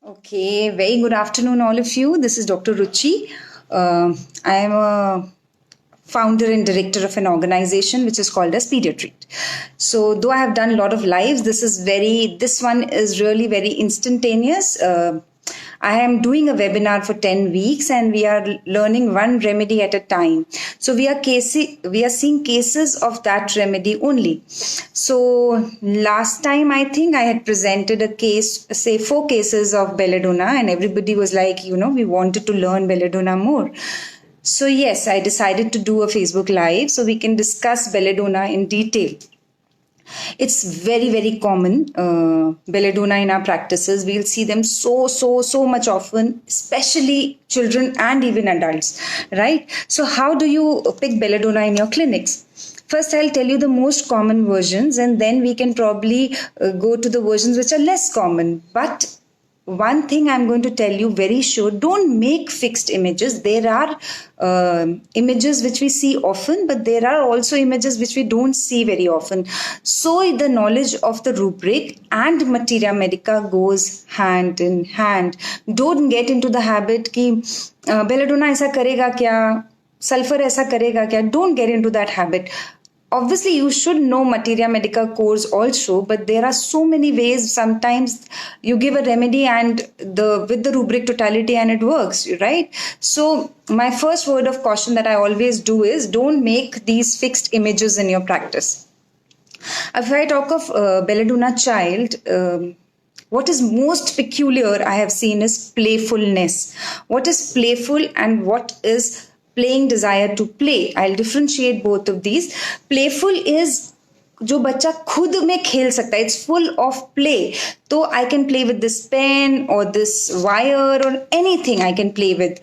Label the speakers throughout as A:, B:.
A: Okay, very good afternoon, all of you. This is Dr. Ruchi. I am a founder and director of an organization which is called as Pediatreat. So, though I have done a lot of lives, this one is really very instantaneous. I am doing a webinar for 10 weeks and we are learning one remedy at a time. So we are seeing cases of that remedy only. So last time I think I had presented a case, say 4 cases of belladonna, and everybody was like, we wanted to learn belladonna more. So yes, I decided to do a Facebook Live so we can discuss belladonna in detail. It's very, very common, belladonna in our practices. We'll see them so much often, especially children and even adults, right? So how do you pick belladonna in your clinics? First, I'll tell you the most common versions, and then we can probably go to the versions which are less common. But one thing I'm going to tell you very sure, don't make fixed images. There are images which we see often, but there are also images which we don't see very often. So the knowledge of the rubric and materia medica goes hand in hand. Don't get into the habit कि belladonna ऐसा करेगा क्या, sulfur ऐसा करेगा क्या. Don't get into that habit. Obviously you should know materia medica course also, but there are so many ways. Sometimes you give a remedy and with the rubric totality and it works, right? So my first word of caution that I always do is don't make these fixed images in your practice. If I talk of belladonna child, what is most peculiar I have seen is playfulness. What is playful and what is playing desire to play? I'll differentiate both of these. Playful is जो बच्चा खुद में खेल सकता है, it's full of play. तो I can play with this pen और this wire और anything I can play with.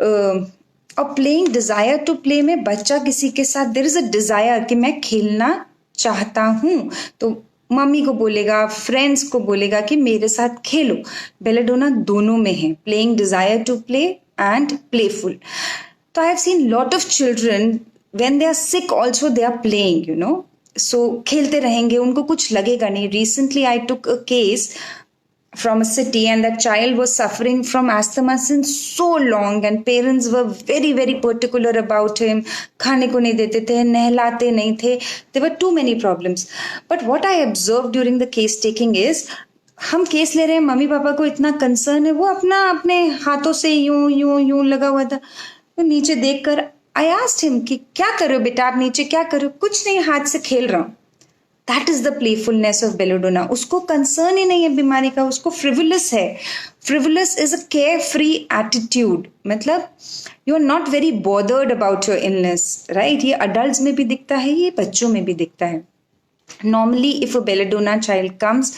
A: और प्लेइंग डिजायर टू प्ले में बच्चा किसी के साथ देयर इज अ डिजायर कि मैं खेलना चाहता हूं, तो मम्मी को बोलेगा, फ्रेंड्स को बोलेगा कि मेरे साथ खेलो. बेलाडोना दोनों में है, playing desire to play and playful. So I have seen lot of children when they are sick also they are playing. So खेलते रहेंगे, उनको कुछ लगेगा नहीं. Recently I took a case from a city and that child was suffering from asthma since so long and parents were very particular about him. खाने को नहीं देते थे, नहलाते नहीं थे. There were too many problems. But what I observed during the case taking is हम case ले रहे हैं, मम्मी पापा को इतना कंसर्न है, वो अपने हाथों से यूं लगा हुआ था. तो नीचे देखकर आई आस्क्ड हिम कि क्या कर रहे हो बेटा, आप नीचे क्या कर रहे हो? कुछ नहीं, हाथ से खेल रहा हूं. That is the playfulness of belladonna. उसको कंसर्न ही नहीं है बीमारी का, उसको फ्रिवुलस है. Frivolous is a care free attitude. मतलब you are not very bothered about your illness, right? ये अडल्ट में भी दिखता है, ये बच्चों में भी दिखता है. Normally if a belladonna child comes,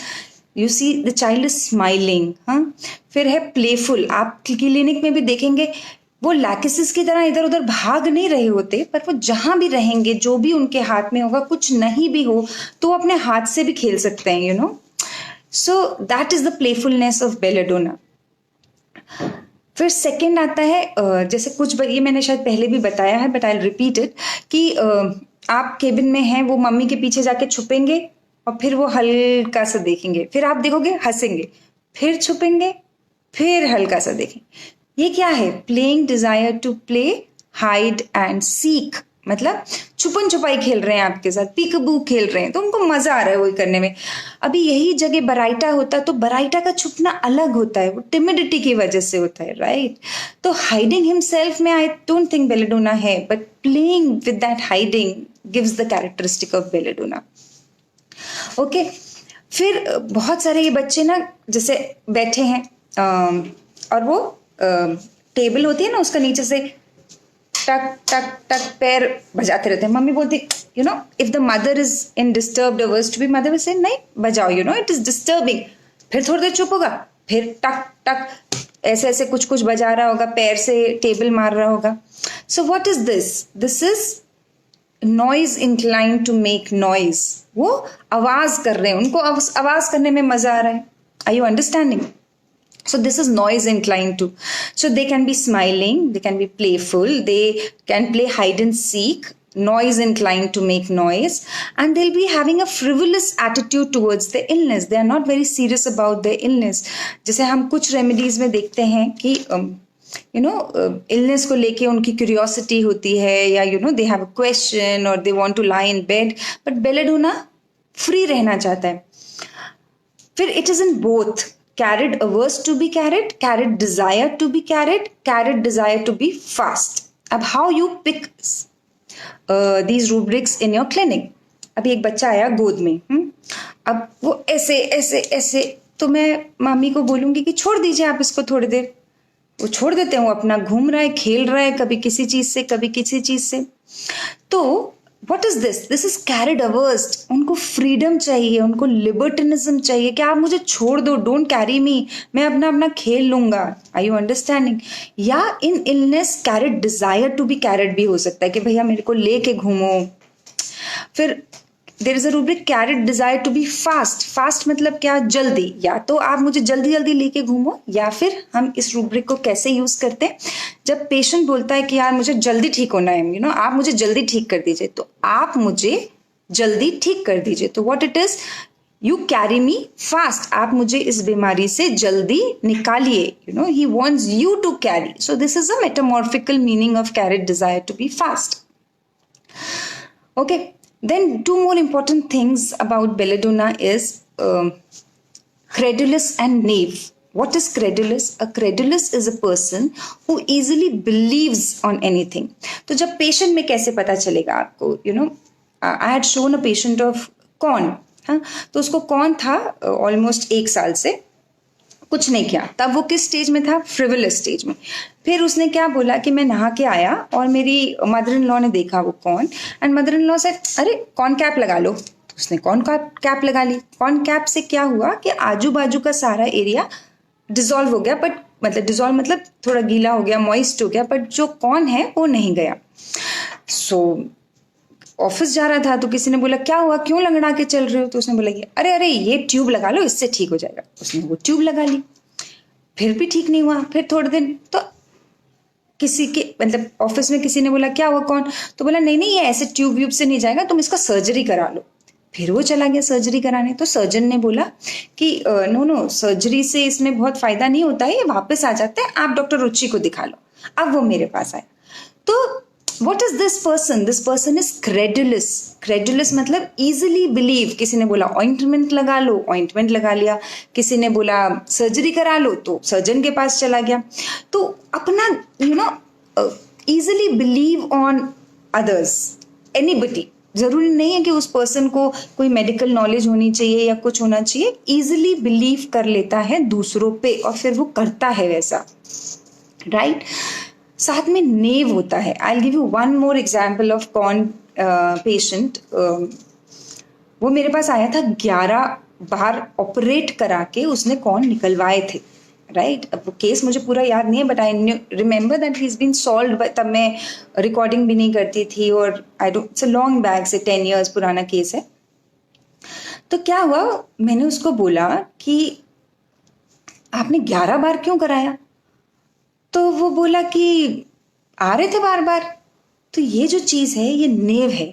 A: you see the child is smiling. फिर है प्लेफुल. आप क्लिनिक में भी देखेंगे वो लैकिसिस की तरह इधर उधर भाग नहीं रहे होते, पर वो जहां भी रहेंगे, जो भी उनके हाथ में होगा, कुछ नहीं भी हो तो वो अपने हाथ से भी खेल सकते हैं. So that is the playfulness of belladonna. फिर सेकेंड आता है, जैसे कुछ ये मैंने शायद पहले भी बताया है but I will repeat it, कि आप केबिन में हैं, वो मम्मी के पीछे जाके छुपेंगे और फिर वो हल्का सा देखेंगे, फिर आप देखोगे हंसेंगे, फिर छुपेंगे, फिर हल्का सा देखेंगे. ये क्या है? Playing desire to play, hide and seek. मतलब छुपन छुपाई खेल रहे हैं आपके साथ, पीकबू खेल रहे हैं, तो उनको मजा आ रहा है वही करने में. अभी यही जगह बराइटा होता तो बराइटा का छुपना अलग होता है, वो टिमिडिटी की वजह से होता है, राइट? तो हाइडिंग हिमसेल्फ में आई डोंट थिंक बेलाडोना है, but playing with that hiding gives the characteristic of belladonna. Okay, फिर बहुत सारे ये बच्चे ना जैसे बैठे हैं और वो टेबल होती है ना, उसका नीचे से टक टक टक पैर बजाते रहते हैं. मम्मी बोलती if the mother is in disturbed hours to be, mother will say नहीं बजाओ, इट इज डिस्टर्बिंग. फिर थोड़ी देर चुप होगा, फिर टक टक ऐसे ऐसे कुछ बजा रहा होगा, पैर से टेबल मार रहा होगा. So what is this? This is noise inclined to make noise. वो आवाज कर रहे हैं, उनको आवाज करने में मजा आ रहा है. Are you understanding? So this is noise inclined to. So they can be smiling, they can be playful, they can play hide and seek, noise inclined to make noise, and they'll be having a frivolous attitude towards the illness. They are not very serious about their illness. जैसे हम कुछ remedies में देखते हैं कि illness को लेके उनकी क्यूरियोसिटी होती है, या they have a question or they want to lie in bed, but belladonna free रहना चाहता है. फिर it is in both. Carried averse to be carried desire to be carried desire to be fast. अब how you pick these rubrics in your clinic. अभी एक बच्चा आया गोद में, अब वो ऐसे ऐसे ऐसे, तो मैं मामी को बोलूंगी कि छोड़ दीजिए आप इसको थोड़ी देर. वो छोड़ देते हैं, वो अपना घूम रहा है, खेल रहा है, कभी किसी चीज से कभी किसी चीज से. तो What is this? This is carried averse. उनको फ्रीडम चाहिए, उनको लिबर्टिनिज्म चाहिए कि आप मुझे छोड़ दो, डोंट कैरी मी, मैं अपना अपना खेल लूंगा. Are you understanding? या in illness carried desire to be carried भी हो सकता है कि भैया मेरे को लेके घूमो. फिर there is a rubric carried desire to be fast. Fast मतलब क्या? जल्दी. या तो आप मुझे जल्दी जल्दी लेके घूमो, या फिर हम इस रूब्रिक को कैसे यूज करते हैं जब पेशेंट बोलता है कि यार मुझे जल्दी ठीक होना है, आप मुझे जल्दी ठीक कर दीजिए, तो आप मुझे जल्दी ठीक कर दीजिए. तो what it is, you carry me fast. आप मुझे इस बीमारी से जल्दी निकालिए. He wants you to carry. So this is a metamorphical meaning of carried desire to be fast. Okay. Then two more important things about belladonna is credulous and knave. What is credulous? A credulous is a person who easily believes on anything. तो जब patient में कैसे पता चलेगा आपको? I had shown a patient of कौन, हाँ, तो उसको कौन था ऑलमोस्ट 1 साल से कुछ नहीं किया. तब वो किस स्टेज में था? फ्रिवलस स्टेज में. फिर उसने क्या बोला कि मैं नहा के आया और मेरी मदर इन लॉ ने देखा वो कौन, एंड मदर इन लॉ से अरे कौन कैप लगा लो. तो उसने कौन कैप लगा ली. कौन कैप से क्या हुआ कि आजू बाजू का सारा एरिया डिजॉल्व हो गया, बट डिजॉल्व मतलब थोड़ा गीला हो गया, मॉइस्ट हो गया, बट जो कौन है वो नहीं गया. सो ऑफिस जा रहा था तो किसी ने बोला क्या हुआ, क्यों लंगड़ा के चल रहे हो. तो उसने बोला कि अरे ये ट्यूब लगा लो, इससे ठीक हो जाएगा. उसने वो ट्यूब लगा ली, फिर भी ठीक नहीं हुआ. फिर थोड़े दिन तो किसी के ऑफिस में किसी ने बोला क्या हुआ, कौन, तो बोला नहीं ये ऐसे ट्यूब व्यूब से नहीं जाएगा, तुम इसका सर्जरी करा लो. फिर वो चला गया सर्जरी कराने. तो सर्जन ने बोला कि नो सर्जरी से इसमें बहुत फायदा नहीं होता है, ये वापस आ जाता है, आप डॉक्टर रुचि को दिखा लो. अब वो मेरे पास आया. तो What is this person? This person is credulous. Credulous मतलब easily believe. किसी ने बोला ointment लगा लो, ointment लगा लिया. किसी ने बोला सर्जरी करा लो, तो सर्जन के पास चला गया. तो अपना easily believe on others. Anybody. जरूरी नहीं है कि उस पर्सन को कोई मेडिकल नॉलेज होनी चाहिए या कुछ होना चाहिए. easily believe कर लेता है दूसरों पे और फिर वो करता है वैसा. राइट? साथ में नेव होता है. I will give you one more example of कौन पेशेंट. वो मेरे पास आया था 11 बार ऑपरेट करा के उसने कौन निकलवाए थे. राइट? अब वो केस मुझे पूरा याद नहीं है, but I remember that he is been solved. तब मैं रिकॉर्डिंग भी नहीं करती थी, और I don't, it's a long back से 10 years पुराना केस है. तो क्या हुआ, मैंने उसको बोला कि आपने 11 बार क्यों कराया. तो वो बोला कि आ रहे थे बार बार. तो ये जो चीज है ये नेव है.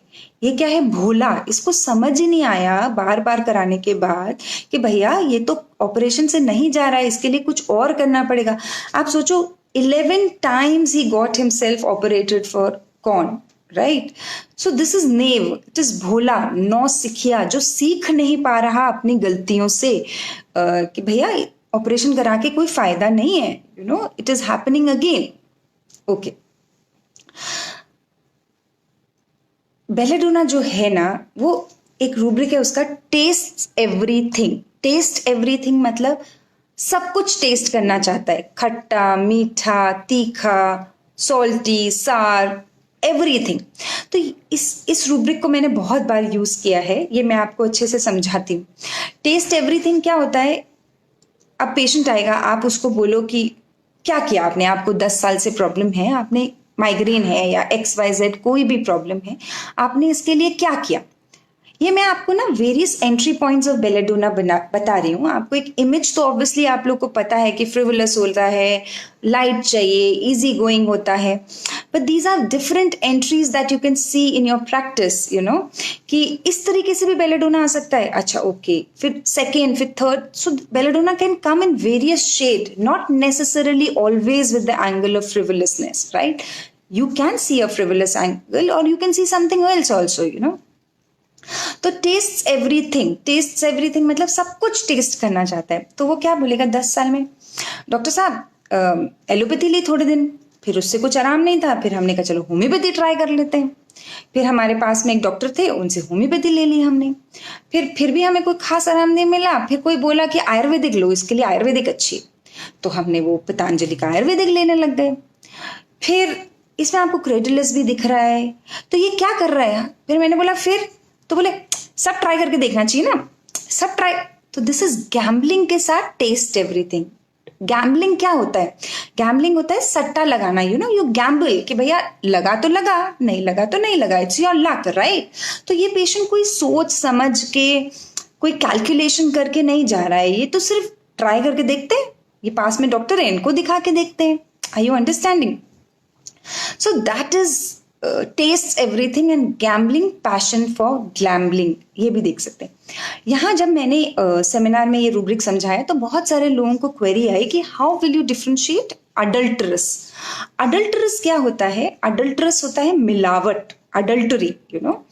A: ये क्या है? भोला. इसको समझ ही नहीं आया बार बार कराने के बाद कि भैया ये तो ऑपरेशन से नहीं जा रहा है, इसके लिए कुछ और करना पड़ेगा. आप सोचो 11 times he got himself operated for कौन. Right? So this is naive. It is भोला, नौ सिखिया, जो सीख नहीं पा रहा अपनी गलतियों से कि भैया ऑपरेशन करा के कोई फायदा नहीं है, it is happening again. Okay. Belladonna जो है ना, वो एक रूब्रिक है उसका, टेस्ट एवरीथिंग. टेस्ट एवरीथिंग मतलब सब कुछ टेस्ट करना चाहता है. खट्टा, मीठा, तीखा, सॉल्टी, सार, एवरीथिंग. तो इस रूब्रिक को मैंने बहुत बार यूज किया है. ये मैं आपको अच्छे से समझाती हूँ. टेस्ट एवरीथिंग क्या होता है? अब पेशेंट आएगा, आप उसको बोलो कि क्या किया आपने, आपको 10 साल से प्रॉब्लम है, आपने माइग्रेन है या XYZ कोई भी प्रॉब्लम है, आपने इसके लिए क्या किया. ये मैं आपको ना various entry points of belladonna बता रही हूँ। आपको एक इमेज तो ऑब्वियसली आप लोग को पता है कि फ्रिवुलस होता है, लाइट चाहिए, इजी गोइंग होता है, but these are different entries that you can see in your practice, you know, कि इस तरीके से भी बेलेडोना आ सकता है। अच्छा ओके, फिर सेकेंड, फिर third, so belladonna can come in various shade, not necessarily always with the angle of frivolousness, right? You can see a frivolous angle or you can see something else also, you know. तो test everything मतलब सब कुछ test करना चाहता है। तो वो क्या बोलेगा 10 साल में, डॉक्टर साहब एलोपैथी ली थोड़े दिन, फिर उससे कुछ आराम नहीं था, फिर हमने कहा चलो होम्योपैथी ट्राई कर लेते हैं। फिर हमारे पास में एक डॉक्टर थे, उनसे होम्योपैथी ले ली हमने, फिर भी हमें कोई खास आराम नहीं मिला। फिर कोई बोला कि आयुर्वेदिक लो, इसके लिए आयुर्वेदिक अच्छी, तो हमने वो पतंजलि का आयुर्वेदिक लेने लग गए। फिर इसमें आपको क्रेडिलस भी दिख रहा है, तो ये क्या कर रहा है? फिर मैंने बोला फिर, तो बोले सब ट्राई करके देखना चाहिए ना, सब ट्राई। तो दिस इज गैम्बलिंग के साथ टेस्ट एवरीथिंग। गैम्बलिंग क्या होता है? गैम्बलिंग होता है सट्टा लगाना, यू नो, यू गैम्बल कि भैया लगा तो लगा, नहीं लगा तो नहीं लगा, इट्स योर लक, राइट? तो ये पेशेंट कोई सोच समझ के, कोई कैलकुलेशन करके नहीं जा रहा है, ये तो सिर्फ ट्राई करके देखते हैं। ये पास में डॉक्टर है, इनको दिखा के देखते हैं। Are you understanding? So that is taste everything and gambling, passion for gambling, ये भी देख सकते हैं। यहाँ जब मैंने सेमिनार में ये रूब्रिक समझाया तो बहुत सारे लोगों को क्वेरी आई कि हाउ विल यू डिफ्रेंशिएट अडल्टरस। अडल्टरस क्या होता है? अडल्टरस होता है मिलावट, अडल्टरी, यू नो,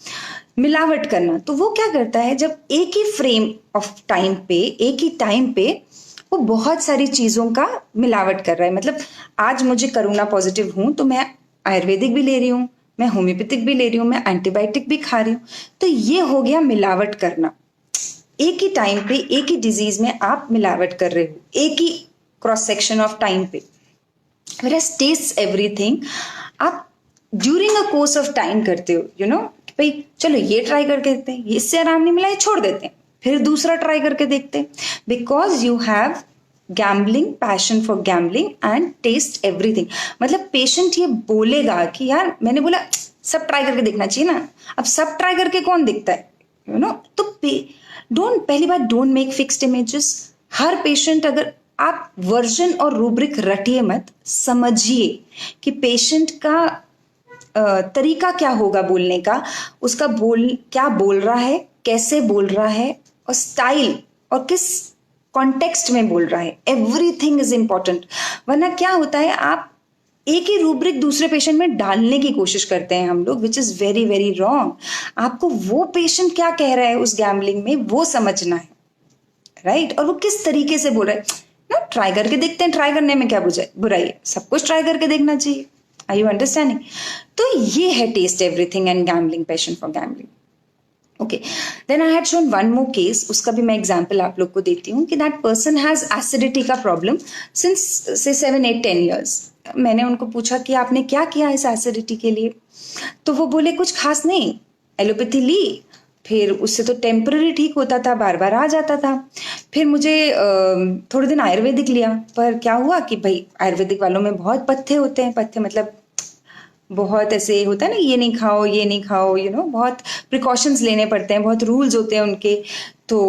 A: मिलावट करना। तो वो क्या करता है, जब एक ही फ्रेम ऑफ टाइम पे, एक ही टाइम पे वो बहुत सारी चीज़ों का मिलावट कर रहा है। मतलब आज मुझे कोरोना पॉजिटिव हूँ तो मैं आयुर्वेदिक भी ले रही हूँ, मैं होम्योपैथिक भी ले रही हूँ, मैं एंटीबायोटिक भी खा रही हूँ। तो ये हो गया मिलावट करना। एक ही टाइम पे एक ही डिजीज में आप मिलावट कर रहे हो, एक ही क्रॉस सेक्शन ऑफ टाइम पे। Whereas टेस्ट एवरीथिंग आप during a course of time करते हो, यू नो, भाई चलो ये ट्राई करके देखते हैं, इससे आराम नहीं मिला, ये छोड़ देते हैं, फिर दूसरा ट्राई करके देखते हैं। Because you have gambling, passion for gambling and test everything. मतलब पेशेंट ये बोलेगा कि यार मैंने बोला सब ट्राई करके देखना चाहिए ना, अब सब ट्राई करके कौन देखता है, यू नो। तो पहली बात, don't make fixed images. Her patient, अगर आप वर्जन और रूब्रिक रटिए मत, समझिए कि पेशेंट का तरीका क्या होगा बोलने का, उसका क्या बोल रहा है, कैसे बोल रहा है, और स्टाइल, और किस कॉन्टेक्स्ट में बोल रहा है। Everything is important. वरना क्या होता है, आप एक ही रूब्रिक दूसरे पेशेंट में डालने की कोशिश करते हैं हम लोग, which is very very wrong. आपको वो पेशेंट क्या कह रहा है उस गैम्बलिंग में वो समझना है, राइट? और वो किस तरीके से बोल रहा है ना। ट्राई करके देखते हैं, ट्राई करने में क्या बुराई है, सब कुछ ट्राई करके देखना चाहिए। Are you understanding? तो ये है test everything and gambling, passion for gambling. Okay, then I had shown one more case, उसका भी मैं एग्जाम्पल आप लोग को देती हूँ कि दैट पर्सन हैज एसिडिटी का प्रॉब्लम सिंस से 7-8-10 years। मैंने उनको पूछा कि आपने क्या किया इस एसिडिटी के लिए, तो वो बोले कुछ खास नहीं, एलोपैथी ली, फिर उससे तो टेम्पररी ठीक होता था, बार बार आ जाता था। फिर मुझे थोड़े दिन आयुर्वेदिक लिया, पर क्या हुआ कि भाई आयुर्वेदिक वालों में बहुत पथ्य होते हैं, पथ्य मतलब बहुत ऐसे होता है ना, ये नहीं खाओ, ये नहीं खाओ, यू नो, बहुत प्रिकॉशंस लेने पड़ते हैं, बहुत रूल्स होते हैं उनके। तो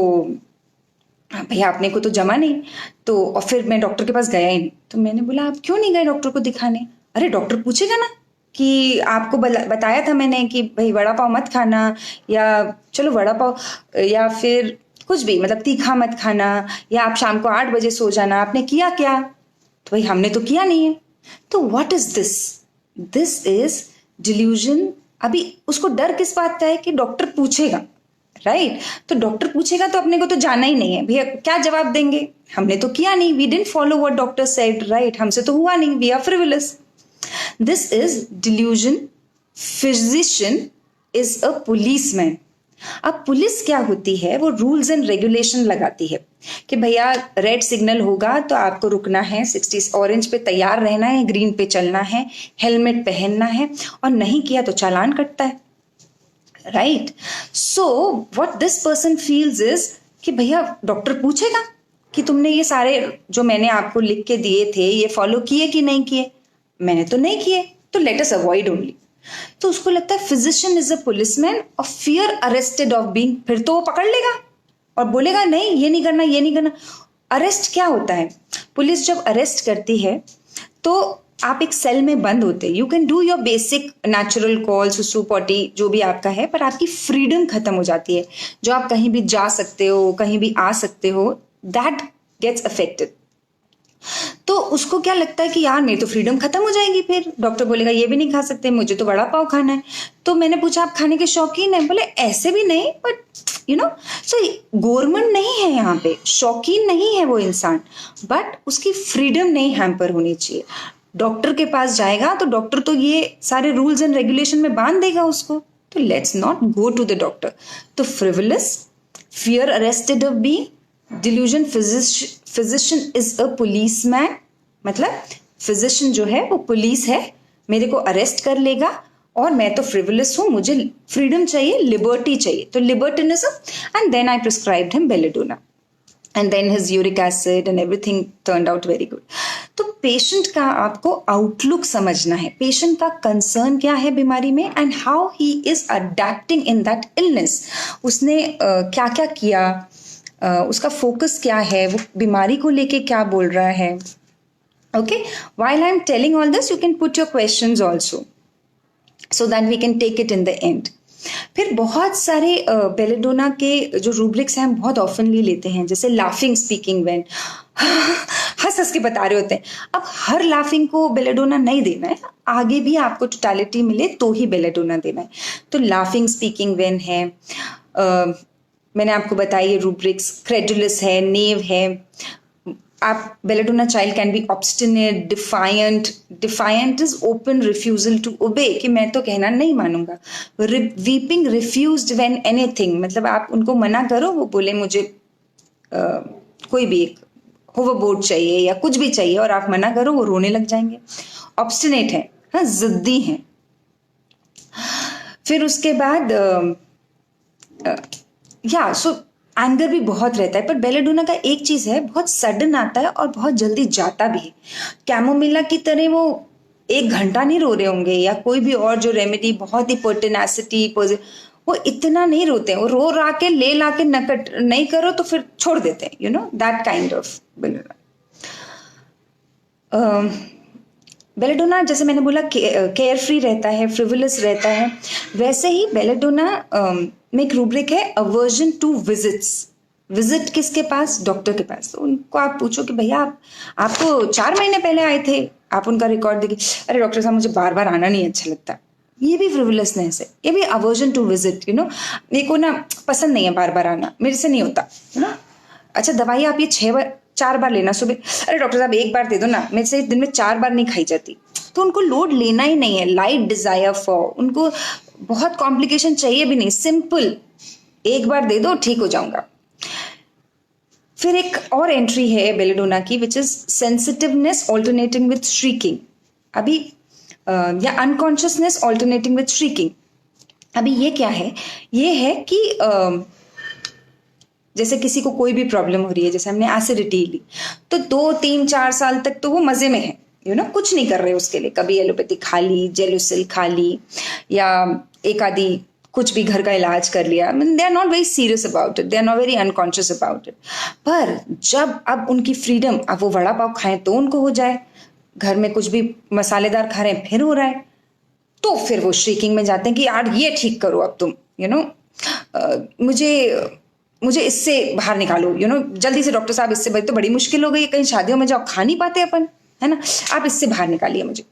A: भैया अपने को तो जमा नहीं, तो और फिर मैं डॉक्टर के पास गया ही नहीं। तो मैंने बोला आप क्यों नहीं गए डॉक्टर को दिखाने? अरे डॉक्टर पूछेगा ना कि आपको बताया था मैंने कि भाई वड़ा पाव मत खाना, या चलो वड़ा पाव, या फिर कुछ भी, मतलब तीखा मत खाना, या आप शाम को 8 बजे सो जाना, आपने किया क्या? तो भाई हमने तो किया नहीं है। तो what is this? This is delusion. अभी उसको डर किस बात का है कि डॉक्टर पूछेगा, राइट? तो डॉक्टर पूछेगा तो अपने को तो जाना ही नहीं है, भैया क्या जवाब देंगे, हमने तो किया नहीं, we didn't follow what doctor said, right? हमसे तो हुआ नहीं, we are frivolous. This is delusion. Physician is a policeman. अब पुलिस क्या होती है, वो रूल्स एंड रेगुलेशन लगाती है कि भैया रेड सिग्नल होगा तो आपको रुकना है, 60 ऑरेंज पे तैयार रहना है, ग्रीन पे चलना है, हेलमेट पहनना है, और नहीं किया तो चालान कटता है, right? So what this person feels is कि भैया डॉक्टर पूछेगा कि तुमने ये सारे जो मैंने आपको लिख के दिए थे ये फॉलो किए कि नहीं किए। मैंने तो नहीं किए, तो लेट अस अवॉइड ओनली। तो उसको लगता है फिजिशियन इज अ पुलिसमैन और फियर अरेस्टेड ऑफ बीइंग, फिर तो वो पकड़ लेगा और बोलेगा नहीं ये नहीं करना ये नहीं करना। अरेस्ट क्या होता है? पुलिस जब अरेस्ट करती है तो आप एक सेल में बंद होते, you can do your basic natural call, सुसु पॉटी जो भी आपका है, पर आपकी फ्रीडम खत्म हो जाती है। जो आप कहीं भी जा सकते हो, कहीं भी आ सकते हो, दैट गेट्स अफेक्टेड। तो उसको क्या लगता है कि यार मेरी तो फ्रीडम खत्म हो जाएगी, फिर डॉक्टर बोलेगा ये भी नहीं खा सकते, मुझे तो वड़ा पाव खाना है। तो मैंने पूछा आप खाने के शौकीन है? बोले ऐसे भी नहीं, but you know, so government नहीं है यहाँ पे, शौकीन नहीं है वो इंसान, बट उसकी फ्रीडम नहीं हैम्पर होनी चाहिए। डॉक्टर के पास जाएगा तो डॉक्टर तो ये सारे रूल्स एंड रेगुलेशन में बांध देगा उसको, तो let's not go to the doctor. तो frivolous, fear arrested of being, delusion, physician is a policeman, मतलब फिजिशियन जो है वो पुलिस है, मेरे को अरेस्ट कर लेगा और मैं तो फ्रिवलस हूं, मुझे फ्रीडम चाहिए, लिबर्टी चाहिए, तो libertinism. And then I prescribed him belladonna and then his uric acid and everything turned out very good. तो पेशेंट का आपको आउटलुक समझना है, पेशेंट का कंसर्न क्या है बीमारी में and how he is adapting in that illness. उसने क्या क्या किया, उसका फोकस क्या है, वो बीमारी को लेके क्या बोल रहा है। Okay, while I'm telling all this, you can put your questions also so that we can take it in the end. फिर बहुत सारे बेलेडोना के जो रूब्रिक्स हैं हम बहुत ऑफनली लेते हैं, जैसे लाफिंग स्पीकिंग व्हेन, हंस हंस के बता रहे होते हैं। अब हर लाफिंग को बेलेडोना नहीं देना है, आगे भी आपको टोटलिटी मिले तो ही बेलेडोना देना है। तो लाफिंग स्पीकिंग व्हेन है, मैंने आपको बताया ये रूब्रिक्स, क्रेडुलस है, नेव है। आप belladonna child can be obstinate, defiant, defiant is open refusal to obey, कि मैं तो कहना नहीं मानूंगा। वीपिंग रिफ्यूज्ड व्हेन एनीथिंग, मतलब आप उनको मना करो वो बोले मुझे कोई भी एक होवरबोर्ड चाहिए या कुछ भी चाहिए और आप मना करो वो रोने लग जाएंगे। ऑब्स्टिनेट है, हाँ, जिद्दी हैं। फिर उसके बाद या सो एंगर भी बहुत रहता है, पर बेलेडोना का एक चीज है, बहुत सडन आता है और बहुत जल्दी जाता भी है। कैमोमिला की तरह वो 1 घंटा नहीं रो रहे होंगे, या कोई भी और जो रेमेडी बहुत ही पर्टिनेसिटी, वो इतना नहीं रोते हैं, वो रो रा के ले ला के नकट नहीं करो तो फिर छोड़ देते हैं, you know that kind of belladonna. Belladonna जैसे मैंने बोला केयर फ्री रहता है, फ्रिवलस रहता है, वैसे ही बेलेडोना में एक रूब्रिक है अवर्जन टू विजिट्स। विजिट किसके पास? डॉक्टर के पास। तो उनको आप पूछो कि भैया आप तो 4 महीने पहले आए थे, आप उनका रिकॉर्ड देखिए, अरे डॉक्टर साहब मुझे बार बार आना नहीं अच्छा लगता। ये भी फ्रिवलसनेस है, ये भी aversion to visit, you know, मेरे को ना पसंद नहीं है बार बार आना, मेरे से नहीं होता, यू नो। अच्छा दवाई आप ये 4 बार लेना सुबह, अरे डॉक्टर साहब 1 बार दे दो ना, मेरे से दिन में 4 बार नहीं खाई जाती। तो उनको लोड लेना ही नहीं है, लाइट डिजायर फॉर, उनको बहुत कॉम्प्लिकेशन चाहिए भी नहीं, सिंपल 1 बार दे दो ठीक हो जाऊंगा। फिर एक और एंट्री है बेलेडोना की which is sensitiveness alternating with shrieking, अभी या अनकॉन्शियसनेस ऑल्टरनेटिंग विथ श्रीकिंग। अभी ये क्या है? ये है कि जैसे किसी को कोई भी प्रॉब्लम हो रही है, जैसे हमने एसिडिटी ली, तो 2, 3, 4 साल तक तो वो मजे में है, यू नो, कुछ नहीं कर रहे उसके लिए, कभी एलोपैथी खा ली, जेलुसिल खा ली, या एक आधी कुछ भी घर का इलाज कर लिया, they are not very serious about it, they are not very unconscious about it. पर जब अब उनकी फ्रीडम, अब वो वड़ा पाव खाएं तो उनको हो जाए, घर में कुछ भी मसालेदार खा रहे हैं फिर हो रहा है, तो फिर वो श्रीकिंग में जाते हैं कि यार ये ठीक करो अब तुम, यू नो, मुझे इससे बाहर निकालो, यू नो, जल्दी से डॉक्टर साहब, इससे तो बड़ी मुश्किल हो गई, कहीं शादियों में जाओ खा नहीं पाते अपन, है ना, आप इससे बाहर निकालिए मुझे।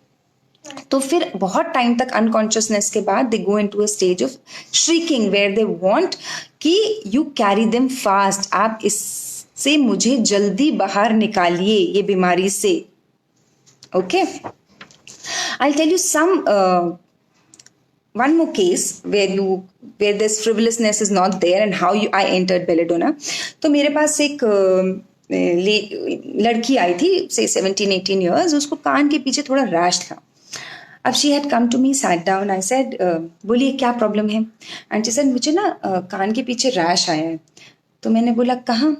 A: तो फिर बहुत टाइम तक अनकॉन्शियसनेस के बाद they go into a stage of shrieking where they want कि यू कैरी देम फास्ट, आप इससे मुझे जल्दी बाहर निकालिए ये बीमारी से। Okay, I tell you some one more case where this frivolousness is not there and how I entered belladonna. तो मेरे पास एक लड़की आई थी, say 17-18 years, उसको कान के पीछे थोड़ा रैश था। अब she had come to me, sat down, I said बोलिए क्या प्रॉब्लम है? एंड she said मुझे ना कान के पीछे रैश आया है। तो मैंने बोला कहाँ?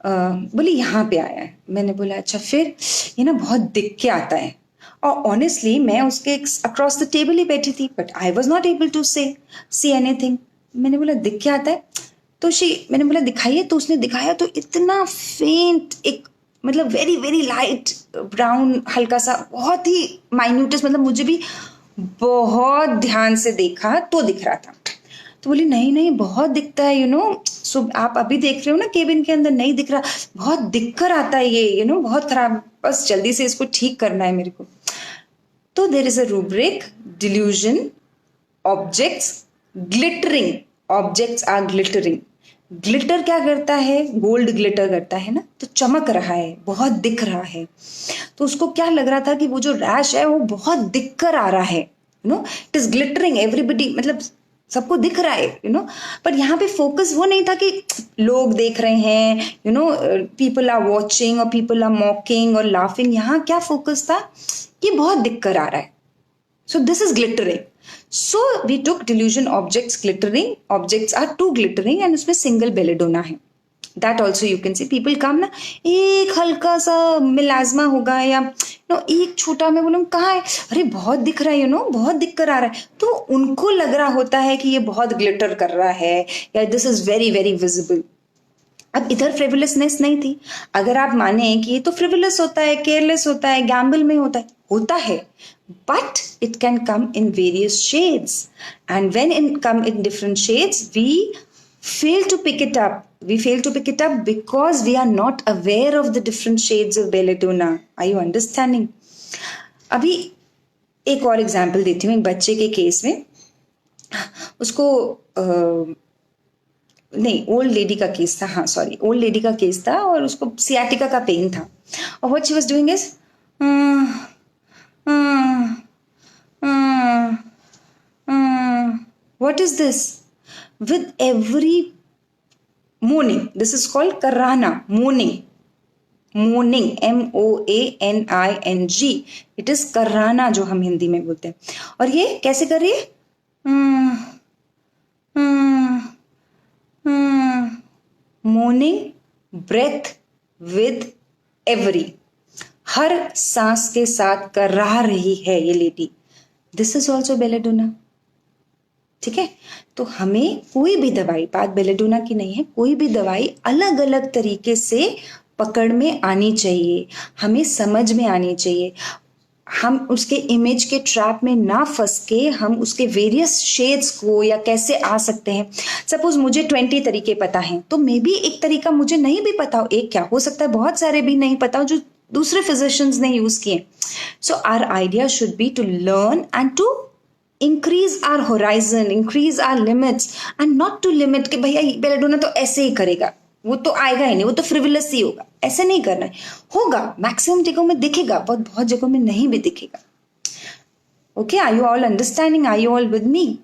A: बोली यहाँ पे आया है। मैंने बोला अच्छा, फिर ये ना बहुत दिख के आता है और ऑनेस्टली मैं उसके अक्रॉस द टेबल ही बैठी थी, but I was not able to see anything. मैंने बोला दिख क्या आता है, तो मैंने बोला दिखाइए, तो उसने दिखाया तो इतना फेंट, एक मतलब वेरी वेरी लाइट ब्राउन, हल्का सा, बहुत ही माइन्यूटस, मतलब मुझे भी बहुत ध्यान से देखा तो दिख रहा था। तो बोली नहीं नहीं बहुत दिखता है, सो आप अभी देख रहे हो ना केबिन के अंदर, नहीं दिख रहा, बहुत दिख कर आता है ये, बहुत खराब, बस जल्दी से इसको ठीक करना है मेरे को। तो there is a rubric, delusion, objects, glittering, objects are glittering. Glitter क्या करता है, गोल्ड ग्लिटर करता है ना, तो चमक रहा है, बहुत दिख रहा है। तो उसको क्या लग रहा था कि वो जो रैश है वो बहुत दिख कर आ रहा है, इट इज ग्लिटरिंग, एवरीबडी, मतलब सबको दिख रहा है, पर यहाँ पे फोकस वो नहीं था कि लोग देख रहे हैं, पीपल आर वॉचिंग और पीपल आर मॉकिंग और लाफिंग। यहाँ क्या फोकस था कि बहुत दिख कर आ रहा है। So this is glittering. So we took delusion objects glittering. Objects are too glittering and उसमें single belladonna है. That also you can see. People come ना, एक हल्का सा मिलाजमा होगा या एक छोटा, मैं बोलूँ कहाँ है, अरे बहुत दिख रहा है, बहुत दिख कर आ रहा है, तो उनको लग रहा होता है कि ये बहुत ग्लिटर कर रहा है या this is very very visible. अब इधर फ्रिवलसनेस नहीं थी। अगर आप माने कि ये तो फ्रिवलस होता है, केयरलेस होता है, गैम्बल में होता है, but it can come in various shades, and when it come in different shades we fail to pick it up. We fail to pick it up because we are not aware of the different shades of belladonna. Are you understanding? अभी एक और example देती हूँ। एक बच्चे के case में, उसको नहीं, ओल्ड लेडी का केस था, हाँ सॉरी, ओल्ड लेडी का केस था और उसको सियाटिका का पेन था। और what she was doing is what is this with every moaning, this is called karrana, moaning, MOANING, it is karrana जो हम हिंदी में बोलते हैं। और ये कैसे कर रही है, moaning breath with every, हर सांस के साथ कर्रा रही है ये lady. This is also belladonna. ठीक है, तो हमें कोई भी दवाई, बात बेलेडोना की नहीं है, कोई भी दवाई अलग अलग तरीके से पकड़ में आनी चाहिए, हमें समझ में आनी चाहिए। हम उसके इमेज के ट्रैप में ना फंस के हम उसके वेरियस शेड्स को या कैसे आ सकते हैं। सपोज मुझे 20 तरीके पता हैं, तो मे बी एक तरीका मुझे नहीं भी पता हो, एक क्या हो सकता है, बहुत सारे भी नहीं पता हो जो दूसरे फिजिशियंस ने यूज किए। So our idea should be to learn and to increase our horizon, increase our limits, and not to limit कि भैया बेलेडोना तो ऐसे ही करेगा, वो तो आएगा ही नहीं, वो तो फ्रिवलस ही होगा, ऐसे नहीं करना है। होगा, मैक्सिमम जगहों में दिखेगा, बहुत जगहों में नहीं भी दिखेगा। Okay, are you all understanding, are you all with me?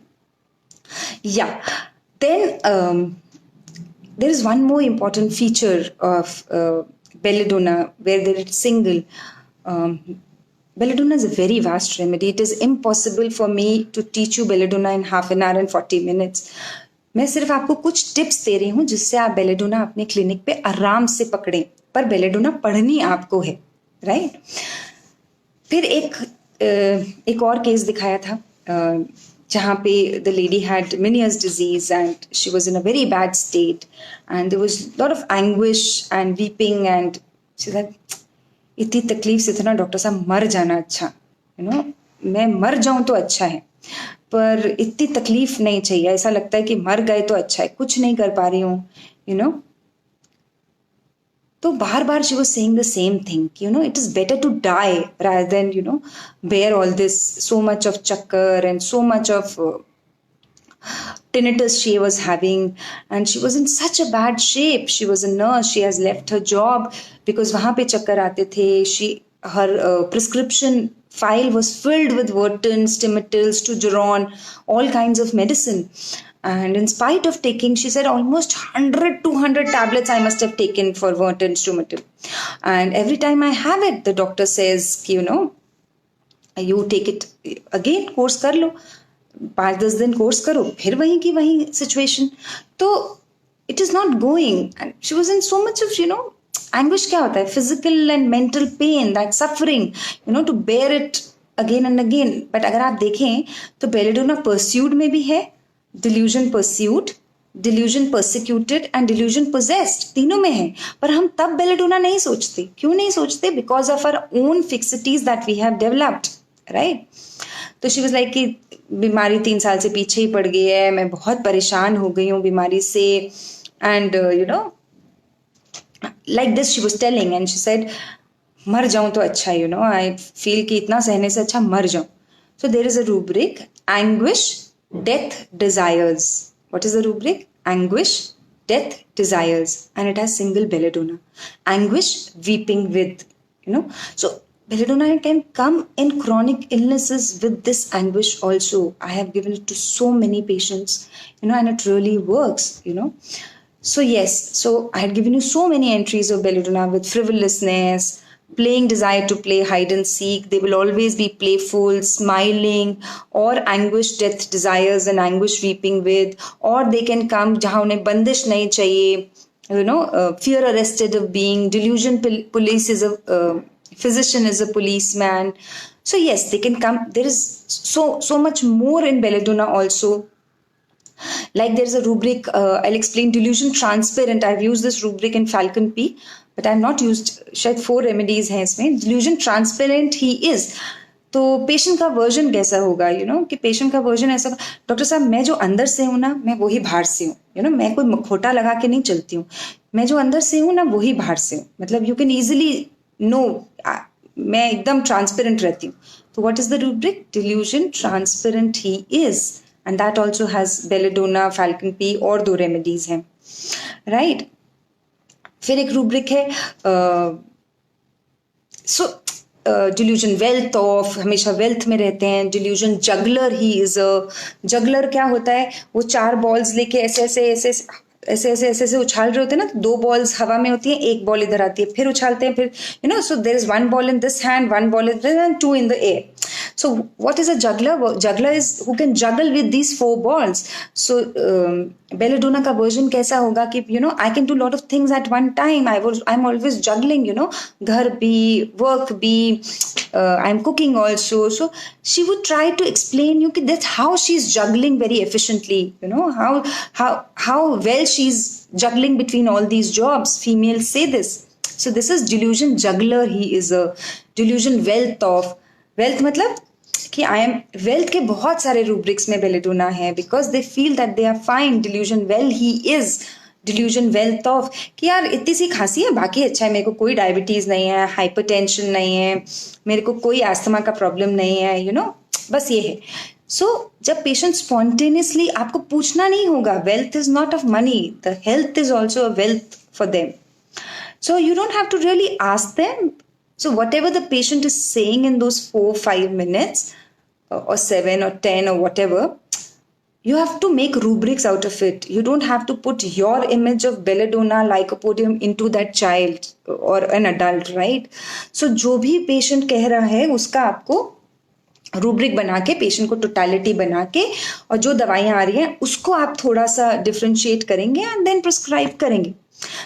A: या then there is one more important feature of belladonna where there is single. Belladonna is a very vast remedy. It is impossible for me to teach you belladonna in half an hour and 40 minutes. मैं सिर्फ आपको कुछ tips दे रही हूँ जिससे आप belladonna अपने clinic पे आराम से पकड़ें, पर बेलेडोना पढ़नी आपको है, राइट? फिर एक और केस दिखाया था जहाँ पे the lady had Meniere's disease and she was in a very bad state and there was lot of anguish and weeping and she said इतनी तकलीफ से था ना डॉक्टर साहब, मर जाना अच्छा, मैं मर जाऊं तो अच्छा है, पर इतनी तकलीफ नहीं चाहिए, ऐसा लगता है कि मर गए तो अच्छा है, कुछ नहीं कर पा रही हूँ, तो बार बार she was saying the same thing, it is better to die rather than bear all this, so much of chakkar and so much of tinnitus she was having, and she was in such a bad shape. She was a nurse, she has left her job because वहाँ पे चक्कर आते थे। Her prescription file was filled with Vertin, Stimitils, Tugeron, all kinds of medicine. And in spite of taking, she said almost 100-200 tablets I must have taken for Vertin, Stimitil. And every time I have it, the doctor says, you take it again, course कर लो, 5-10 दिन course करो, फिर वहीं की वहीं situation. तो it is not going, and she was in so much of Anguish क्या होता है? Physical and mental pain, that suffering, to bear it again and again. But अगर आप देखें तो belladonna pursued में भी है, delusion pursued, delusion persecuted and delusion possessed, तीनों में है. पर हम तब belladonna नहीं सोचते. क्यों नहीं सोचते? Because of our own fixities that we have developed, right? तो शी वाज लाइक कि बीमारी 3 साल से पीछे ही पड़ गई है, मैं बहुत परेशान हो गई हूँ बीमारी से. And like this she was telling, and she said मर जाऊं तो अच्छा, I feel कि इतना सहने से अच्छा मर जाऊं. So there is a rubric: anguish, death, desires. What is the rubric? Anguish, death, desires, and it has single belladonna. Anguish, weeping with, so belladonna can come in chronic illnesses with this anguish also. I have given it to so many patients, and it really works. So yes, so I had given you so many entries of belladonna with frivolousness, playing desire to play hide and seek. They will always be playful, smiling, or anguish, death, desires, and anguish weeping with. Or they can come जहाँ उन्हें बंदिश नहीं चाहिए, fear arrested of being, delusion police is a physician is a policeman. So yes, they can come. There is so much more in belladonna also. Like there's a rubric, I'll explain: delusion transparent. I've used this rubric in Falcon P, but I've not used, शायद 4 remedies हैं इसमें. delusion transparent he is. तो patient का version कैसा होगा, कि patient का version ऐसा, डॉक्टर साहब मैं जो अंदर से हूँ ना, मैं वही बाहर से हूँ. मैं कोई खोटा लगा के नहीं चलती हूँ. मैं जो अंदर से हूँ ना, वही बाहर से हूँ. मतलब यू कैन ईजिली नो, मैं एकदम ट्रांसपेरेंट रहती हूँ. तो what is the rubric? delusion transparent he is. And that also has belladonna, falcon p और 2 रेमेडीज हैं, राइट. फिर एक रूब्रिक है डिल्यूजन वेल्थ ऑफ, हमेशा वेल्थ में रहते हैं. Delusion juggler he is a. Juggler क्या होता है? वो 4 बॉल्स लेके ऐसे ऐसे ऐसे ऐसे ऐसे ऐसे ऐसे उछाल रहे होते हैं ना. 2 बॉल्स हवा में होती है, 1 बॉल इधर आती है, फिर उछालते हैं, फिर so there is 1 ball in this hand, 1 ball in this hand, 2 in the air. So what is a juggler? Juggler is who can juggle with these 4 balls. So belladonna का version कैसा होगा कि I can do lot of things at one time. I'm always juggling, घर भी, work भी, I'm cooking also. So she would try to explain you कि that's how she's juggling very efficiently. How well she's juggling between all these jobs. Females say this. So this is delusion juggler. He is a delusion wealth of. Wealth मतलब कि I am wealth के बहुत सारे rubrics में belladonna है, because they feel that they are fine. Delusion well he is. Delusion wealth of कि यार इतनी सी खांसी है, बाकी अच्छा है, मेरे को कोई डायबिटीज नहीं है, हाइपरटेंशन नहीं है, मेरे को कोई अस्थमा का प्रॉब्लम नहीं है, बस ये है. सो जब पेशेंट स्पॉन्टेनियसली, आपको पूछना नहीं होगा. Wealth is not of money, the health is also a wealth for them. So you don't have to really ask them. So whatever the patient is saying in those 4-5 minutes or 7 or 10 or whatever, you have to make rubrics out of it. You don't have to put your image of belladonna lycopodium into that child or an adult, right? So जो भी patient कह रहा है उसका आपको rubric बना के, patient को टोटलिटी बना के, और जो दवाइयाँ आ रही हैं उसको आप थोड़ा सा डिफ्रेंशिएट करेंगे एंड देन प्रिस्क्राइब करेंगे.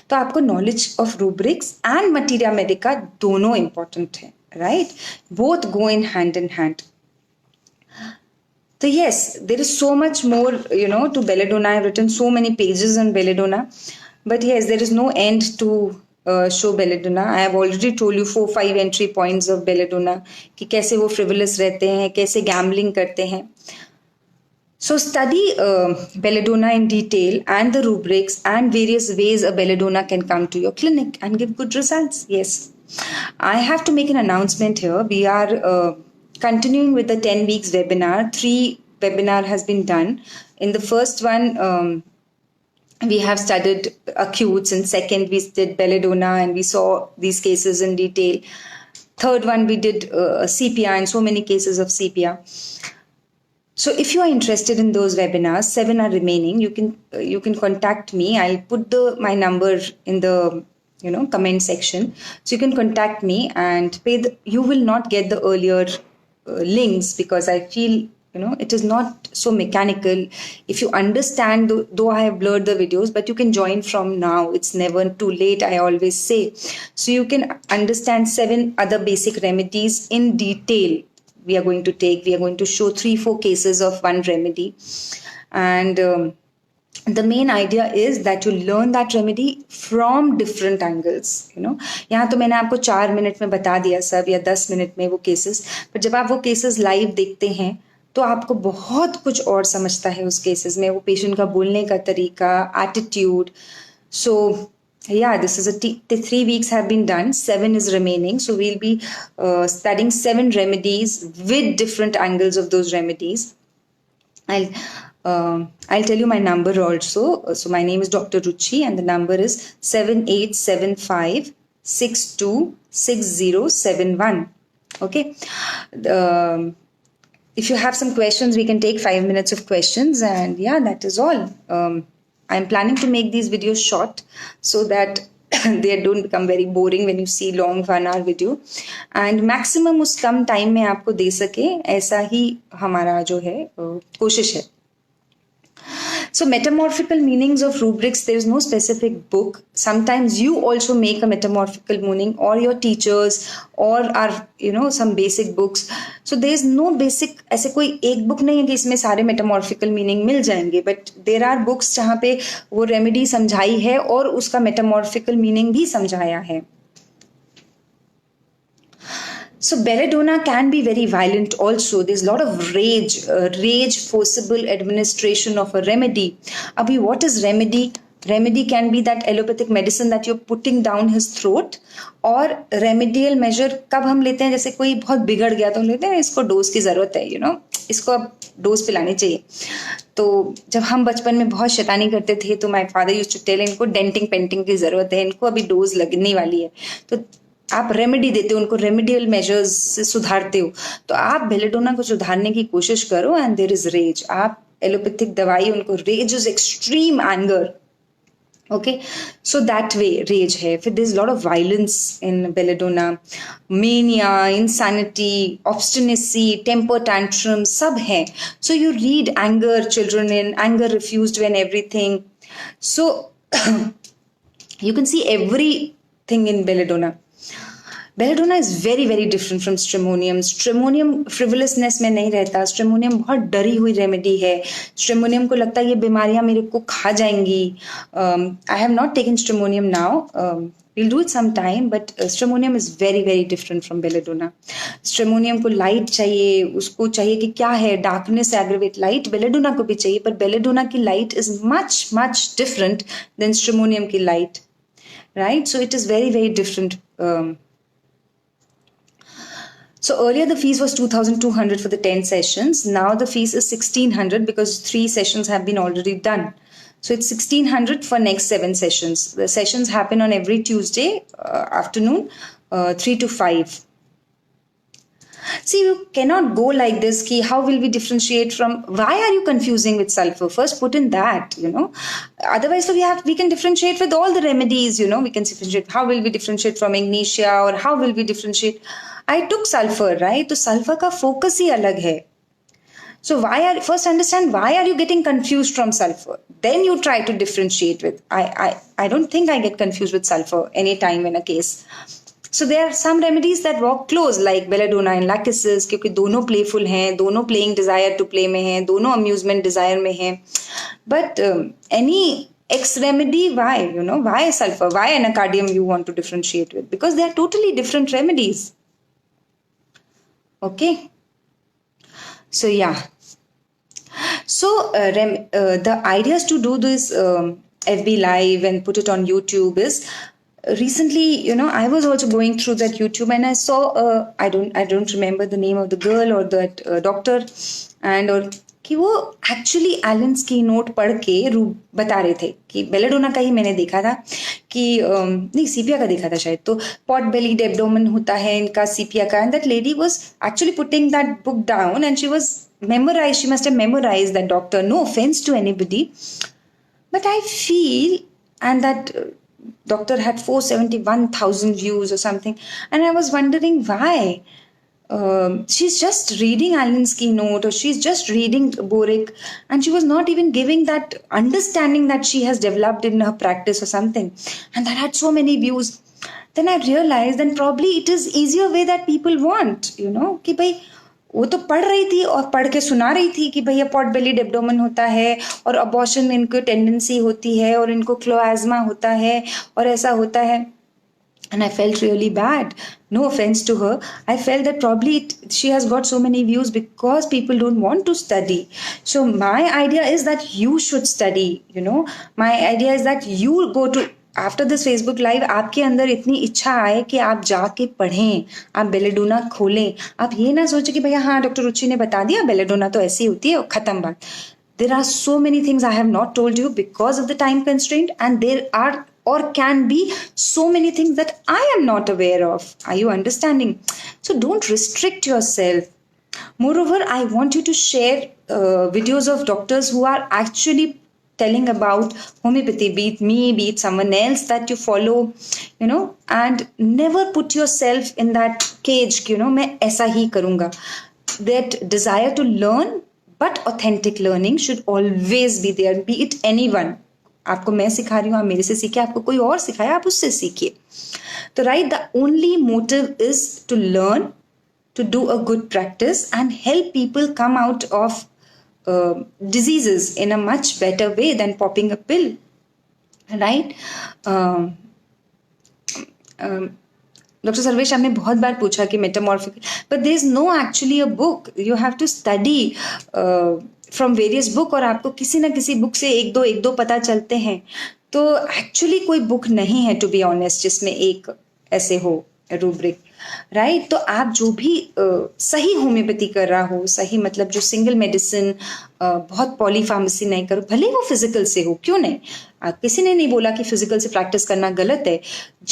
A: तो आपको knowledge of rubrics and materia Medica दोनों इंपॉर्टेंट है, right. Both go in hand in hand. तो yes, there is so much more, to belladonna. I have written so many pages on belladonna, but yes, there is no end to show belladonna. I have already told you 4-5 entry points of belladonna कि कैसे वो frivolous रहते हैं, कैसे gambling करते हैं. So study belladonna in detail and the rubrics and various ways a belladonna can come to your clinic and give good results. Yes, I have to make an announcement here. We are continuing with the 10 weeks webinar. 3 webinar has been done. In the first one, we have studied acutes, and second we did belladonna and we saw these cases in detail. Third one we did CPR and so many cases of CPR. So if you are interested in those webinars, 7 are remaining. You can contact me. I'll put my number in the comment section. So you can contact me and you will not get the earlier links, because I feel It is not so mechanical. If you understand, though I have blurred the videos, but you can join from now. It's never too late, I always say. So you can understand 7 other basic remedies in detail. We are going to show 3-4 cases of one remedy. And the main idea is that you learn that remedy from different angles. यहाँ तो मैंने आपको 4 minute में बता दिया सब, या 10 minute में वो केसेस, पर जब आप वो केसेस लाइव देखते हैं तो आपको बहुत कुछ और समझता है उस केसेस में, वो पेशेंट का बोलने का तरीका, attitude. So yeah, this is the 3 weeks have been done, 7 is remaining. So we'll be studying 7 remedies with different angles of those remedies. I'll tell you my number also. So my name is Dr. Ruchi and the number is 7875 626071. Okay. If you have some questions, we can take 5 minutes of questions, and yeah, that is all. I'm planning to make these videos short so that they don't become very boring when you see long 1 hour video, and maximum उस कम time में आपको दे सके, ऐसा ही हमारा जो है कोशिश है. So metamorphical meanings of rubrics, there is no specific book. Sometimes you also make a metamorphical meaning, or your teachers, or are some basic books. So there is no basic, ऐसे कोई एक book नहीं है कि इसमें सारे metamorphical meaning मिल जाएंगे, but there are books जहाँ पे वो remedy समझाई है और उसका metamorphical meaning भी समझाया है. So belladonna can be very violent also. There's a lot of rage, forcible administration of a remedy. Abhi, what is remedy? Remedy can be that allopathic medicine that you're putting down his throat, or remedial measure कब हम लेते हैं, जैसे कोई बहुत बिगड़ गया तो हम लेते हैं इसको डोज की जरूरत है, इसको अब डोज पिलानी चाहिए. तो जब हम बचपन में बहुत शैतानी करते थे तो my father used to tell, इनको डेंटिंग पेंटिंग की जरूरत है, इनको अभी डोज लगने वाली है. तो आप रेमेडी देते हो उनको, रेमेडियल मेजर्स से सुधारते हो. तो आप बेलेडोना को सुधारने की कोशिश करो, एंड देयर इज रेज. आप एलोपैथिक दवाई उनको, rage is extreme anger. Okay, so that way rage hai. फिर there's a lot of violence in belladonna, mania, insanity, obstinacy, temper tantrums, सब है. So you read anger children in, anger refused when everything. So you can see everything in belladonna. Belladonna is very very different from stramonium. Stramonium frivolousness में नहीं रहता. Stramonium बहुत डरी हुई remedy है. Stramonium को लगता है ये बीमारियां मेरे को खा जाएंगी. I have not taken stramonium now. We'll do it sometime, but stramonium is very very different from belladonna. Stramonium को लाइट चाहिए, उसको चाहिए कि क्या है, डार्कनेस एग्रीवेट. लाइट belladonna को भी चाहिए, पर belladonna की light is much much different than stramonium की light, right? So it is very very different. So earlier the fees was 2,200 for the 10 sessions. Now the fees is 1,600 because 3 sessions have been already done. So it's 1,600 for next 7 sessions. The sessions happen on every Tuesday afternoon, 3 to 5. See, you cannot go like this. Ki how will we differentiate from? Why are you confusing with sulfur? First, put in that. Otherwise, so we can differentiate with all the remedies. We can differentiate. How will we differentiate from magnesia, or how will we differentiate? I took sulfur, right? तो sulfur का focus ही अलग है. So first understand why are you getting confused from sulfur? Then you try to differentiate with. I don't think I get confused with sulfur any time in a case. So there are some remedies that walk close, like belladonna and lachesis, क्योंकि दोनों playful हैं, दोनों playing desire to play में हैं, दोनों amusement desire में हैं. But any X remedy, why? Why sulfur? Why anacardium you want to differentiate with? Because they are totally different remedies. Okay. So yeah. So the ideas to do this FB Live and put it on YouTube is, recently, I was also going through that YouTube and I saw I don't remember the name of the girl or that doctor, and कि वो actually एलेंस की note पढ़ के बता रहे थे कि belladonna का ही मैंने देखा था कि नहीं, सीपिया का देखा था शायद. तो पॉट बेलीड एब्डोमेन होता है इनका, सीपिया का, and that lady was actually putting that book down and she must have memorised that doctor. No offence to anybody, but I feel, and that doctor had 471,000 views or something, and I was wondering why. she's just reading Allen's keynote, or she's just reading Boric, and she was not even giving that understanding that she has developed in her practice or something, and that had so many views. Then I realized, then probably it is easier way that people want, कि भाई वो तो पढ़ रही थी और पढ़ के सुना रही थी कि भैया पॉट बेली एब्डोमेन होता है और अबॉर्शन में इनको टेंडेंसी होती है और इनको क्लोएज्मा होता है और ऐसा होता है. And I felt really bad. No offense to her. I felt that probably she has got so many views because people don't want to study. So my idea is that you should study, My idea is that you go to, after this Facebook live आपके अंदर इतनी इच्छा आए कि आप जाके पढ़ें, आप बेलेडोना खोलें. आप ये ना सोचें कि भैया हाँ डॉक्टर रुचि ने बता दिया बेलेडोना तो ऐसी होती है, खत्म बात. There are so many things I have not told you because of the time constraint, and there are or can be so many things that I am not aware of. Are you understanding? So don't restrict yourself. Moreover, I want you to share videos of doctors who are actually telling about homeopathy, be it me, be it someone else that you follow, and never put yourself in that cage, मैं ऐसा ही करूँगा. That desire to learn, but authentic learning should always be there, be it anyone. आपको मैं सिखा रही हूँ, आप मेरे से सीखिए, आपको कोई और सिखाए आप उससे सीखिए. तो right, the only motive is to learn, to do a good practice and help people come out of diseases in a much better way than popping a pill, right? Dr. Sarvesh, आपने बहुत बार पूछा कि metamorphic, but there is no actually a book. You have to study from various book, और आपको किसी ना किसी book से एक दो पता चलते हैं. तो एक्चुअली कोई बुक नहीं है, टू बी ऑनेस्ट, जिसमें एक ऐसे हो रूब्रिक, राइट? तो आप जो भी सही होम्योपैथी कर रहा हो, सही मतलब जो सिंगल मेडिसिन, बहुत पॉलीफार्मेसी नहीं करो, भले वो फिजिकल से हो, क्यों नहीं. किसी ने नहीं बोला कि फिजिकल से प्रैक्टिस करना गलत है.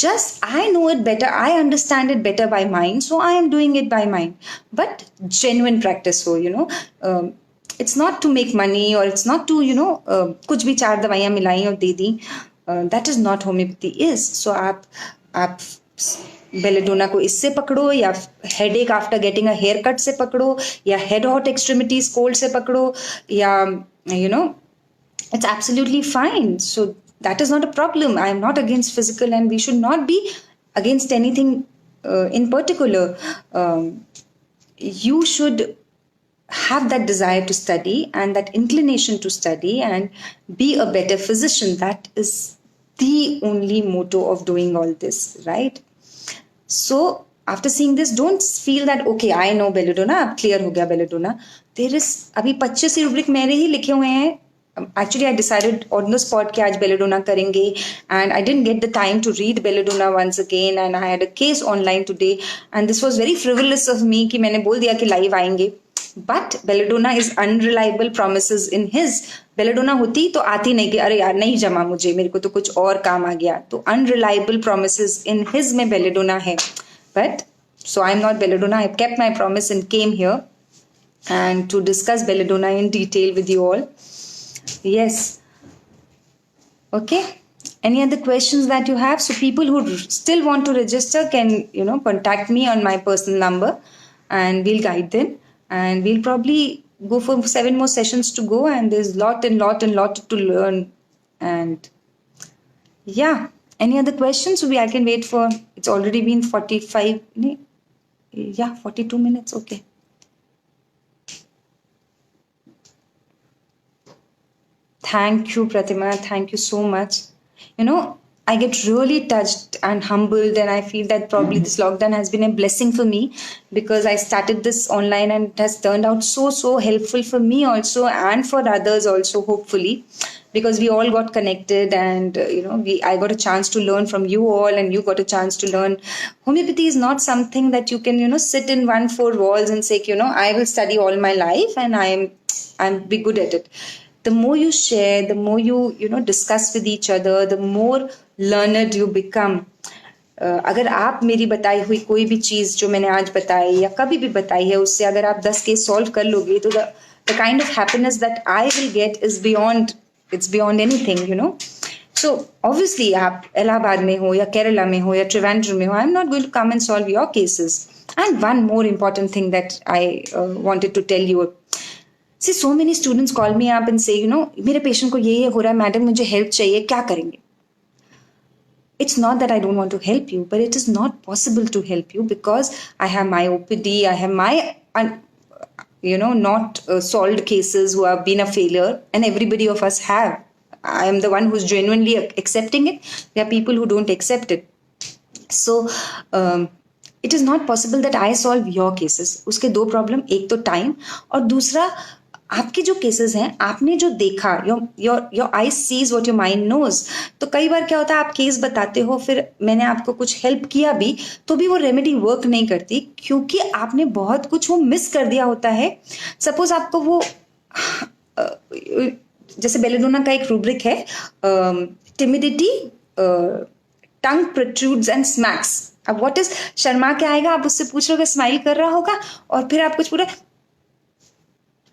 A: Just I know it better, I understand it better by mind, so I am doing it by mind. But genuine practice हो, it's not to make money, or it's not to कुछ भी 4 दवाइयाँ मिलाई और दे दी. That is not homeopathy is. So आप belladonna को इससे पकड़ो, या headache after getting a hair cut से पकड़ो, या हेड हॉट एक्सट्रीमिटीज कोल्ड से पकड़ो, या it's absolutely fine. So that is not a problem. I am not against physical, and we should not be against anything in particular. You should have that desire to study and that inclination to study and be a better physician. That is the only motto of doing all this, right? So after seeing this, don't feel that okay, I know belladonna, अब clear हो गया belladonna. There is अभी 25 rubric मेरे ही लिखे हुए हैं. Actually, I decided on the spot कि आज belladonna करेंगे, and I didn't get the time to read belladonna once again, and I had a case online today, and this was very frivolous of me कि मैंने बोल दिया कि live आएंगे. But belladonna is unreliable promises in his. belladonna होती तो आती नहीं कि अरे यार नहीं जमा मुझे, मेरे को तो कुछ और काम आ गया. तो unreliable promises in his में belladonna है. But so I'm not belladonna. I kept my promise and came here and to discuss belladonna in detail with you all. Yes. Okay. Any other questions that you have? So people who still want to register can contact me on my personal number, and we'll guide them. And we'll probably go for 7 more sessions to go, and there's lot to learn. And yeah, any other questions? I can wait for, it's already been 42 minutes. Okay. Thank you, Pratima. Thank you so much. I get really touched and humbled, and I feel that probably this lockdown has been a blessing for me, because I started this online and it has turned out so helpful for me also, and for others also, hopefully, because we all got connected, and I got a chance to learn from you all, and you got a chance to learn. Homeopathy is not something that you can sit in 4 walls and say I will study all my life and I'm be good at it. The more you share, the more you discuss with each other, the more learned you become. अगर आप मेरी बताई हुई कोई भी चीज जो मैंने आज बताई या कभी भी बताई है, उससे अगर आप 10 केस सॉल्व कर लोगे, तो the kind of happiness that I will get is beyond anything. So obviously आप इलाहाबाद में हो या केरला में हो या त्रिवेंद्रम में हो, I'm not going to come and solve your cases. And one more important thing that I wanted to tell you. See, so many students call me up and say, मेरे पेशेंट को ये हो रहा है मैडम, मुझे help चाहिए, क्या करेंगे? It's not that I don't want to help you, but it is not possible to help you because I have my OPD, I have my, not solved cases who have been a failure, and everybody of us have. I am the one who's genuinely accepting it. There are people who don't accept it. So, it is not possible that I solve your cases. उसके दो problem, एक तो time और दूसरा आपके जो cases हैं, आपने जो देखा, your eye sees what your mind knows. तो कई बार क्या होता है, आप केस बताते हो, फिर मैंने आपको कुछ हेल्प किया भी तो भी वो रेमेडी वर्क नहीं करती क्योंकि आपने बहुत कुछ वो मिस कर दिया होता है. सपोज आपको वो जैसे बेलेडोना का एक रूब्रिक है, timidity, tongue protrudes and smacks. अब व्हाट इज, शर्मा के आएगा, आप उससे पूछ रहे हो, स्माइल कर रहा होगा और फिर आप कुछ पूरा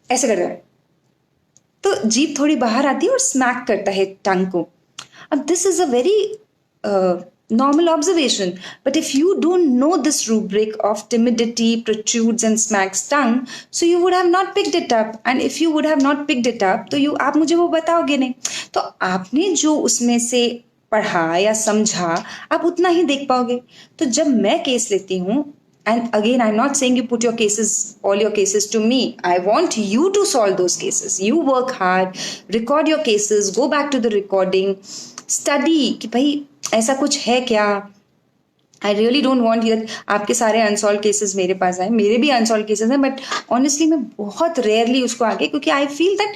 A: ऐसे कर रहा है तो जीभ थोड़ी बाहर आती है और स्मैक करता है टंग को. अब this is a very normal observation, but if you don't know this rubric of timidity, protrudes and smacks tongue, so you would have not picked it up, and if you would have not picked it up तो आप मुझे वो बताओगे नहीं. तो आपने जो उसमें से पढ़ा या समझा आप उतना ही देख पाओगे. तो जब मैं केस लेती हूँ, and again I'm not saying you put your cases, all your cases to me, I want you to solve those cases. You work hard, record your cases, go back to the recording, study कि भाई ऐसा कुछ है क्या. I really don't want that आपके सारे unsolved cases मेरे पास आए. मेरे भी अनसॉल्व केसेस हैं, बट ऑनेस्टली मैं बहुत रेयरली उसको आगे, क्योंकि I feel that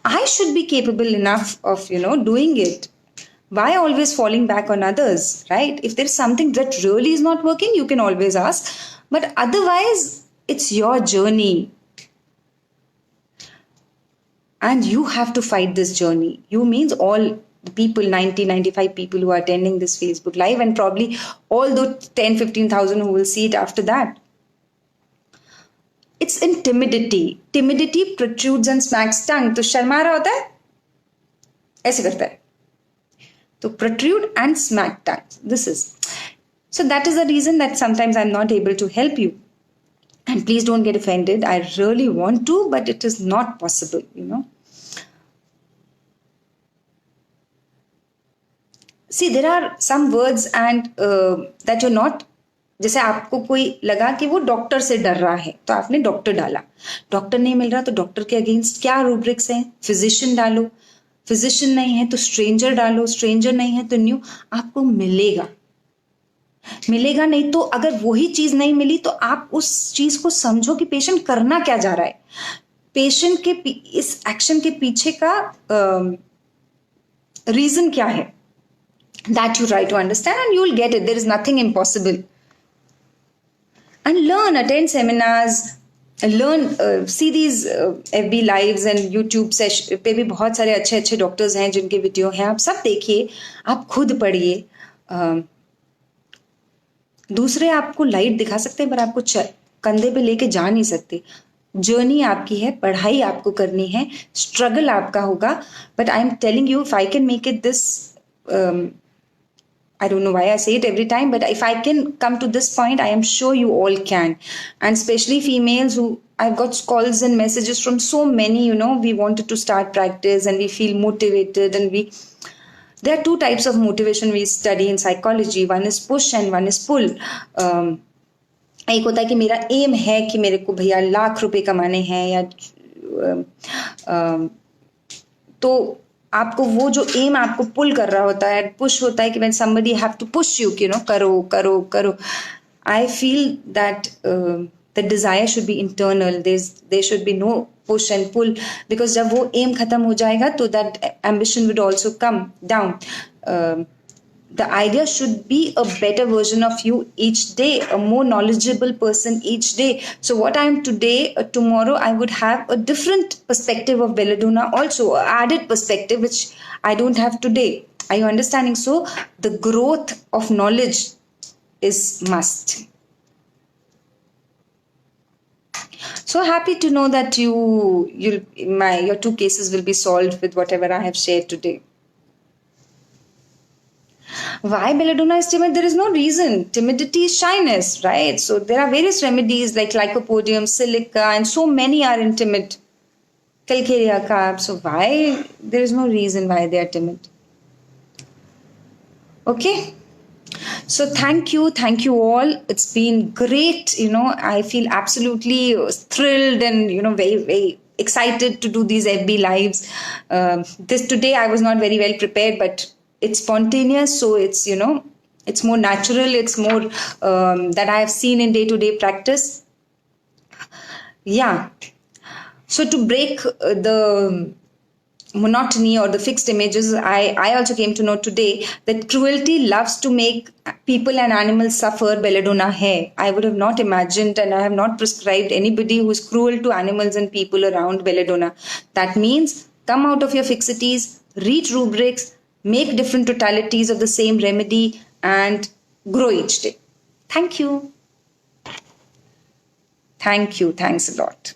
A: I should be capable enough of doing it. Why always falling back on others, right? If there's something that really is not working, you can always ask, but otherwise it's your journey and you have to fight this journey. You means all the people, 95 people who are attending this Facebook live, and probably all the 10-15,000 who will see it after that. It's in timidity. Timidity protrudes and smacks tongue. तो शर्मा रहा होता है, ऐसे करता है. So protrude and smack tongue. This is. So that is the reason that sometimes I'm not able to help you. And please don't get offended. I really want to, but it is not possible, See, there are some words and that you're not. जैसे आपको कोई लगा कि वो doctor से डर रहा है तो आपने डॉक्टर डाला. डॉक्टर नहीं मिल रहा तो डॉक्टर के अगेंस्ट क्या रूब्रिक्स हैं? फिजिशियन डालो. फिजिशियन नहीं है तो स्ट्रेंजर डालो. स्ट्रेंजर नहीं है तो न्यू. आपको मिलेगा नहीं तो अगर वही चीज नहीं मिली तो आप उस चीज को समझो कि पेशेंट करना क्या जा रहा है. पेशेंट के इस एक्शन के पीछे का रीजन क्या है, that you try to understand and you will get it. There is nothing impossible. And learn, attend seminars, learn, see these FB lives and YouTube session पे भी बहुत सारे अच्छे अच्छे डॉक्टर्स हैं जिनके वीडियो हैं. आप सब देखिए, आप खुद पढ़िए. दूसरे आपको लाइट दिखा सकते हैं पर आपको कंधे पे लेके जा नहीं सकते. जर्नी आपकी है, पढ़ाई आपको करनी है, स्ट्रगल आपका होगा. But I am telling you, if I can make it this, I don't know why I say it every time, but if I can come to this point, I am sure you all can. And especially females who, I've got calls and messages from so many, we wanted to start practice and we feel motivated, and there are two types of motivation we study in psychology. One is push and one is pull. एक होता है कि मेरा M है कि मेरे को भैया लाख रुपए कमाने हैं, या तो आपको वो जो एम आपको पुल कर रहा होता है, पुश होता है कि when somebody have to push you, करो. I feel that the desire should be internal. There should be no push and pull, because जब वो एम खत्म हो जाएगा तो that ambition would also come down. The idea should be a better version of you each day, a more knowledgeable person each day. So what I am today, tomorrow I would have a different perspective of belladonna, also an added perspective which I don't have today. Are you understanding? So the growth of knowledge is must. So happy to know that your two cases will be solved with whatever I have shared today. Why belladonna is timid? There is no reason. Timidity is shyness, right? So there are various remedies like lycopodium, silica, and so many are in timid. Calcarea carb. So why? There is no reason why they are timid. Okay. So thank you all. It's been great. I feel absolutely thrilled and very very excited to do these FB lives. This today I was not very well prepared, but it's spontaneous, so it's more natural. It's more that I have seen in day to day practice. Yeah. So to break the monotony or the fixed images, I also came to know today that cruelty loves to make people and animals suffer. Belladonna hai. I would have not imagined, and I have not prescribed anybody who is cruel to animals and people around belladonna. That means come out of your fixities, read rubrics, make different totalities of the same remedy, and grow each day. Thank you. Thank you. Thanks a lot.